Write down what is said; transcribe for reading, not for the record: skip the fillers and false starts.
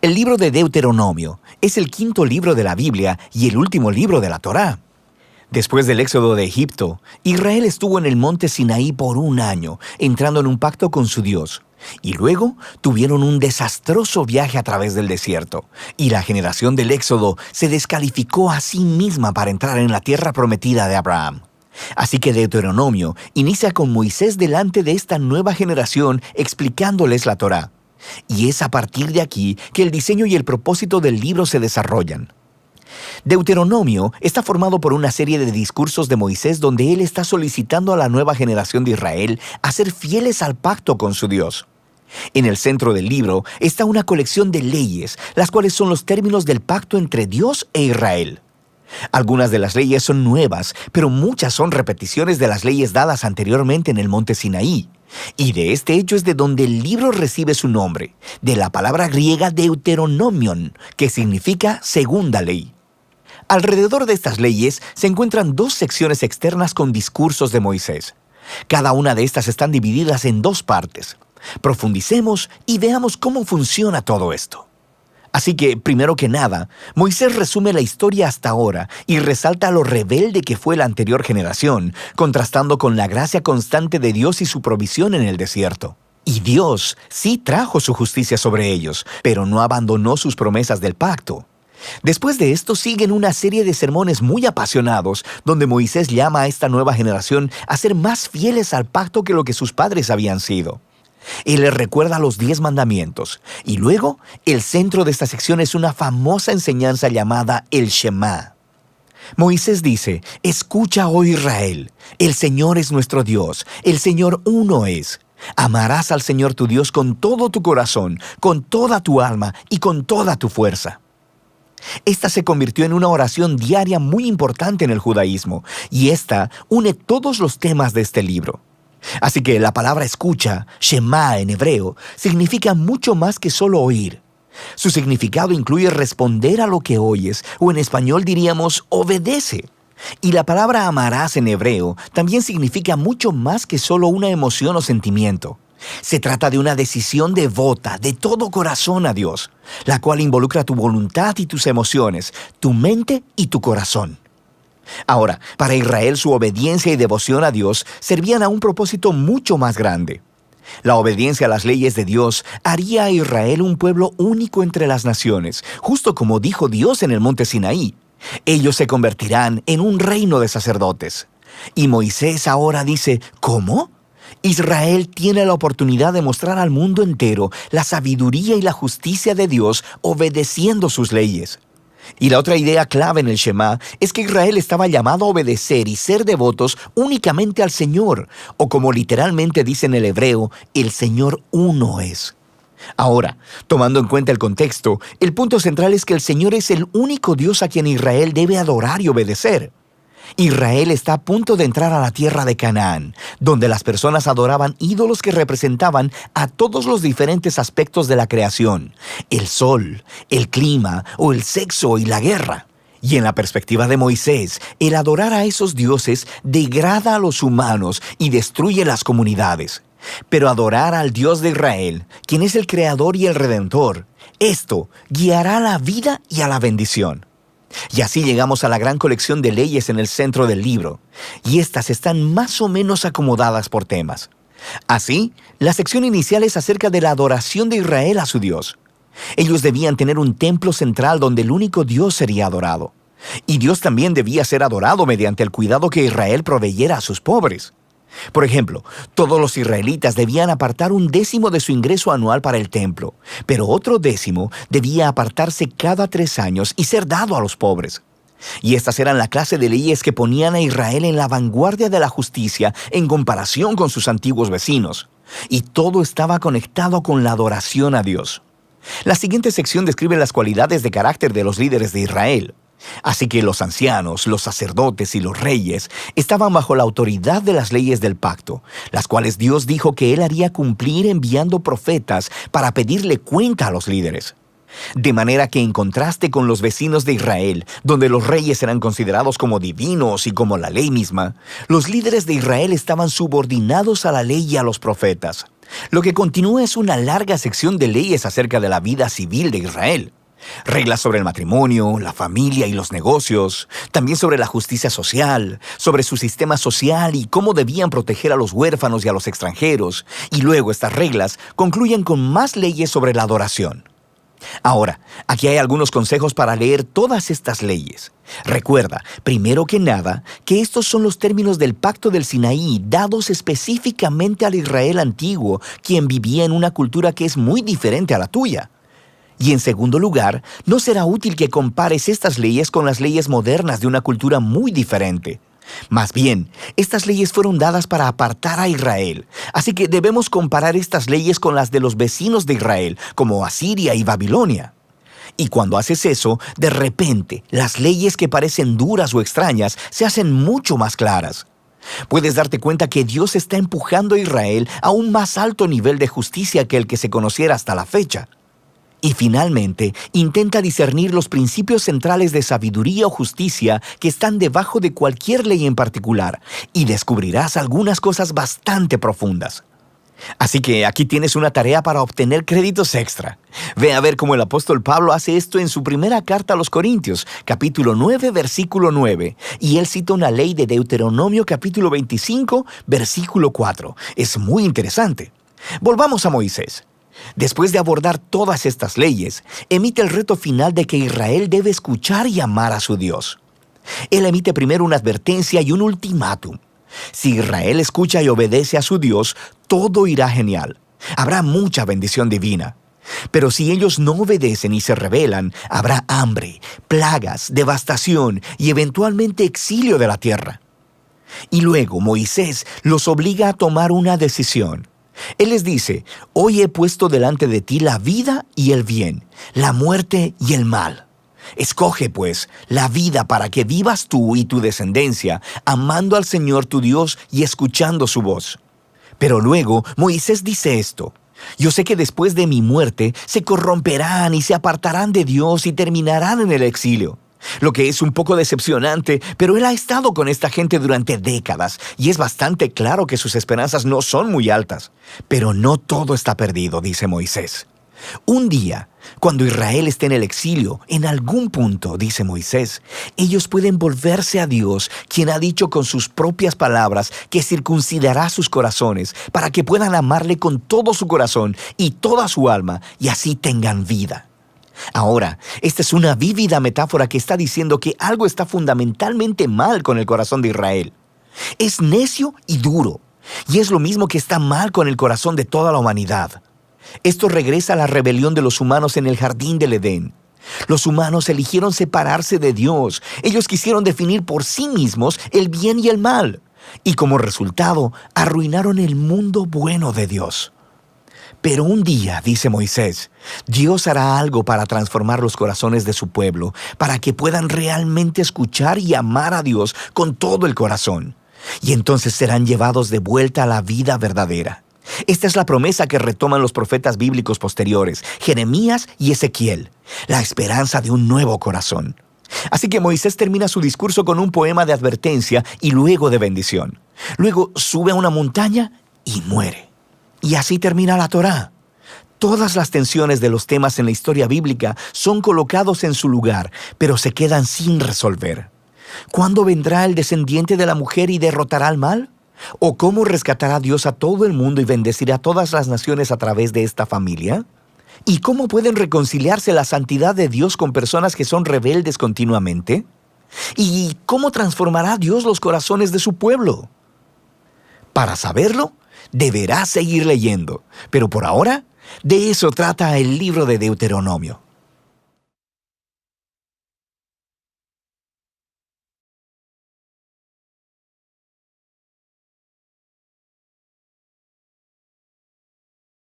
El libro de Deuteronomio es el quinto libro de la Biblia y el último libro de la Torá. Después del éxodo de Egipto, Israel estuvo en el monte Sinaí por un año, entrando en un pacto con su Dios. Y luego tuvieron un desastroso viaje a través del desierto, y la generación del éxodo se descalificó a sí misma para entrar en la tierra prometida de Abraham. Así que Deuteronomio inicia con Moisés delante de esta nueva generación explicándoles la Torá. Y es a partir de aquí que el diseño y el propósito del libro se desarrollan. Deuteronomio está formado por una serie de discursos de Moisés donde él está solicitando a la nueva generación de Israel a ser fieles al pacto con su Dios. En el centro del libro está una colección de leyes, las cuales son los términos del pacto entre Dios e Israel. Algunas de las leyes son nuevas, pero muchas son repeticiones de las leyes dadas anteriormente en el monte Sinaí. Y de este hecho es de donde el libro recibe su nombre, de la palabra griega Deuteronomion, que significa segunda ley. Alrededor de estas leyes se encuentran dos secciones externas con discursos de Moisés. Cada una de estas están divididas en dos partes. Profundicemos y veamos cómo funciona todo esto. Así que, primero que nada, Moisés resume la historia hasta ahora y resalta lo rebelde que fue la anterior generación, contrastando con la gracia constante de Dios y su provisión en el desierto. Y Dios sí trajo su justicia sobre ellos, pero no abandonó sus promesas del pacto. Después de esto siguen una serie de sermones muy apasionados, donde Moisés llama a esta nueva generación a ser más fieles al pacto que lo que sus padres habían sido. Él les recuerda los 10 mandamientos, y luego el centro de esta sección es una famosa enseñanza llamada el Shema. Moisés dice: «Escucha, oh Israel, el Señor es nuestro Dios, el Señor uno es. Amarás al Señor tu Dios con todo tu corazón, con toda tu alma y con toda tu fuerza». Esta se convirtió en una oración diaria muy importante en el judaísmo, y esta une todos los temas de este libro. Así que la palabra escucha, Shema en hebreo, significa mucho más que solo oír. Su significado incluye responder a lo que oyes, o en español diríamos obedece. Y la palabra amarás en hebreo también significa mucho más que solo una emoción o sentimiento. Se trata de una decisión devota, de todo corazón a Dios, la cual involucra tu voluntad y tus emociones, tu mente y tu corazón. Ahora, para Israel su obediencia y devoción a Dios servían a un propósito mucho más grande. La obediencia a las leyes de Dios haría a Israel un pueblo único entre las naciones, justo como dijo Dios en el monte Sinaí. Ellos se convertirán en un reino de sacerdotes. Y Moisés ahora dice: ¿cómo? Israel tiene la oportunidad de mostrar al mundo entero la sabiduría y la justicia de Dios obedeciendo sus leyes. Y la otra idea clave en el Shema es que Israel estaba llamado a obedecer y ser devotos únicamente al Señor, o como literalmente dice en el hebreo, el Señor uno es. Ahora, tomando en cuenta el contexto, el punto central es que el Señor es el único Dios a quien Israel debe adorar y obedecer. Israel está a punto de entrar a la tierra de Canaán, donde las personas adoraban ídolos que representaban a todos los diferentes aspectos de la creación: el sol, el clima o el sexo y la guerra. Y en la perspectiva de Moisés, el adorar a esos dioses degrada a los humanos y destruye las comunidades. Pero adorar al Dios de Israel, quien es el Creador y el Redentor, esto guiará a la vida y a la bendición. Y así llegamos a la gran colección de leyes en el centro del libro, y estas están más o menos acomodadas por temas. Así, la sección inicial es acerca de la adoración de Israel a su Dios. Ellos debían tener un templo central donde el único Dios sería adorado. Y Dios también debía ser adorado mediante el cuidado que Israel proveyera a sus pobres. Por ejemplo, todos los israelitas debían apartar 1/10 de su ingreso anual para el templo, pero otro 10 debía apartarse cada 3 años y ser dado a los pobres. Y estas eran la clase de leyes que ponían a Israel en la vanguardia de la justicia en comparación con sus antiguos vecinos. Y todo estaba conectado con la adoración a Dios. La siguiente sección describe las cualidades de carácter de los líderes de Israel. Así que los ancianos, los sacerdotes y los reyes estaban bajo la autoridad de las leyes del pacto, las cuales Dios dijo que Él haría cumplir enviando profetas para pedirle cuenta a los líderes. De manera que en contraste con los vecinos de Israel, donde los reyes eran considerados como divinos y como la ley misma, los líderes de Israel estaban subordinados a la ley y a los profetas. Lo que continúa es una larga sección de leyes acerca de la vida civil de Israel. Reglas sobre el matrimonio, la familia y los negocios, también sobre la justicia social, sobre su sistema social y cómo debían proteger a los huérfanos y a los extranjeros, y luego estas reglas concluyen con más leyes sobre la adoración. Ahora, aquí hay algunos consejos para leer todas estas leyes. Recuerda, primero que nada, que estos son los términos del Pacto del Sinaí dados específicamente al Israel antiguo, quien vivía en una cultura que es muy diferente a la tuya. Y en segundo lugar, no será útil que compares estas leyes con las leyes modernas de una cultura muy diferente. Más bien, estas leyes fueron dadas para apartar a Israel, así que debemos comparar estas leyes con las de los vecinos de Israel, como Asiria y Babilonia. Y cuando haces eso, de repente, las leyes que parecen duras o extrañas se hacen mucho más claras. Puedes darte cuenta que Dios está empujando a Israel a un más alto nivel de justicia que el que se conociera hasta la fecha. Y finalmente, intenta discernir los principios centrales de sabiduría o justicia que están debajo de cualquier ley en particular, y descubrirás algunas cosas bastante profundas. Así que aquí tienes una tarea para obtener créditos extra. Ve a ver cómo el apóstol Pablo hace esto en su primera carta a los Corintios, capítulo 9, versículo 9, y él cita una ley de Deuteronomio capítulo 25, versículo 4. Es muy interesante. Volvamos a Moisés. Después de abordar todas estas leyes, emite el reto final de que Israel debe escuchar y amar a su Dios. Él emite primero una advertencia y un ultimátum. Si Israel escucha y obedece a su Dios, todo irá genial. Habrá mucha bendición divina. Pero si ellos no obedecen y se rebelan, habrá hambre, plagas, devastación y eventualmente exilio de la tierra. Y luego Moisés los obliga a tomar una decisión. Él les dice: hoy he puesto delante de ti la vida y el bien, la muerte y el mal. Escoge, pues, la vida para que vivas tú y tu descendencia, amando al Señor tu Dios y escuchando su voz. Pero luego Moisés dice esto: yo sé que después de mi muerte se corromperán y se apartarán de Dios y terminarán en el exilio. Lo que es un poco decepcionante, pero él ha estado con esta gente durante décadas y es bastante claro que sus esperanzas no son muy altas. Pero no todo está perdido, dice Moisés. Un día, cuando Israel esté en el exilio, en algún punto, dice Moisés, ellos pueden volverse a Dios, quien ha dicho con sus propias palabras que circuncidará sus corazones para que puedan amarle con todo su corazón y toda su alma y así tengan vida. Ahora, esta es una vívida metáfora que está diciendo que algo está fundamentalmente mal con el corazón de Israel. Es necio y duro, y es lo mismo que está mal con el corazón de toda la humanidad. Esto regresa a la rebelión de los humanos en el jardín del Edén. Los humanos eligieron separarse de Dios. Ellos quisieron definir por sí mismos el bien y el mal, y como resultado, arruinaron el mundo bueno de Dios. Pero un día, dice Moisés, Dios hará algo para transformar los corazones de su pueblo, para que puedan realmente escuchar y amar a Dios con todo el corazón. Y entonces serán llevados de vuelta a la vida verdadera. Esta es la promesa que retoman los profetas bíblicos posteriores, Jeremías y Ezequiel, la esperanza de un nuevo corazón. Así que Moisés termina su discurso con un poema de advertencia y luego de bendición. Luego sube a una montaña y muere. Y así termina la Torá. Todas las tensiones de los temas en la historia bíblica son colocados en su lugar, pero se quedan sin resolver. ¿Cuándo vendrá el descendiente de la mujer y derrotará al mal? ¿O cómo rescatará Dios a todo el mundo y bendecirá a todas las naciones a través de esta familia? ¿Y cómo pueden reconciliarse la santidad de Dios con personas que son rebeldes continuamente? ¿Y cómo transformará Dios los corazones de su pueblo? Para saberlo, deberás seguir leyendo, pero por ahora, de eso trata el libro de Deuteronomio.